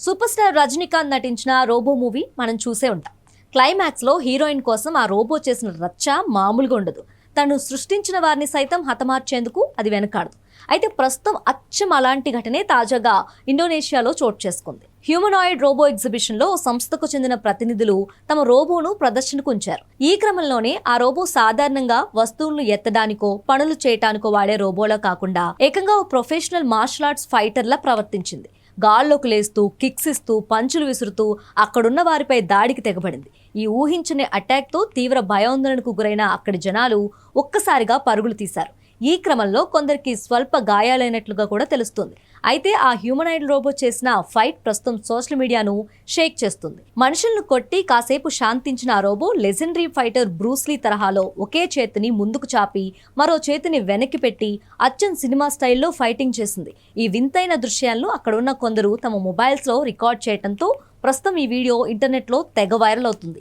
Super star Rajinikanth నటించిన robo movie మనం చూసే ఉంటాం. క్లైమాక్స్ లో హీరోయిన్ కోసం ఆ రోబో చేసిన రచ్చ మామూలుగా ఉండదు. తను సృష్టించిన వారిని సైతం హతమార్చేందుకు అది వెనకాడదు. అయితే ప్రస్తుతం అచ్చం అలాంటి ఘటనే తాజాగా ఇండోనేషియాలో చోటు చేసుకుంది. హ్యూమనాయిడ్ రోబో ఎగ్జిబిషన్ లో ఓ సంస్థకు చెందిన ప్రతినిధులు తమ రోబోను ప్రదర్శనకు ఉంచారు. ఈ క్రమంలోనే ఆ రోబో సాధారణంగా వస్తువులను ఎత్తడానికో పనులు చేయటానికో వాడే రోబోలా కాకుండా ఏకంగా ఓ ప్రొఫెషనల్ మార్షల్ ఆర్ట్స్ ఫైటర్లా ప్రవర్తించింది. గాల్లోకి లేస్తూ కిక్స్ ఇస్తూ పంచులు విసురుతూ అక్కడున్న వారిపై దాడికి తెగబడింది. ఈ ఊహించని అటాక్తో తీవ్ర భయాందోళనకు గురైన అక్కడి జనాలు ఒక్కసారిగా పరుగులు తీశారు. ఈ క్రమంలో కొందరికి స్వల్ప గాయాలైనట్లుగా కూడా తెలుస్తుంది. అయితే ఆ హ్యూమనాయిడ్ రోబో చేసిన ఫైట్ ప్రస్తుతం సోషల్ మీడియాను షేక్ చేస్తుంది. మనుషులను కొట్టి కాసేపు శాంతించిన ఆ రోబో లెజెండరీ ఫైటర్ బ్రూస్లీ తరహాలో ఒకే చేతిని ముందుకు చాపి మరో చేతిని వెనక్కి పెట్టి అచ్చం సినిమా స్టైల్లో ఫైటింగ్ చేసింది. ఈ వింతైన దృశ్యాలను అక్కడున్న కొందరు తమ మొబైల్స్లో రికార్డ్ చేయడంతో ప్రస్తుతం ఈ వీడియో ఇంటర్నెట్లో తెగ వైరల్ అవుతుంది.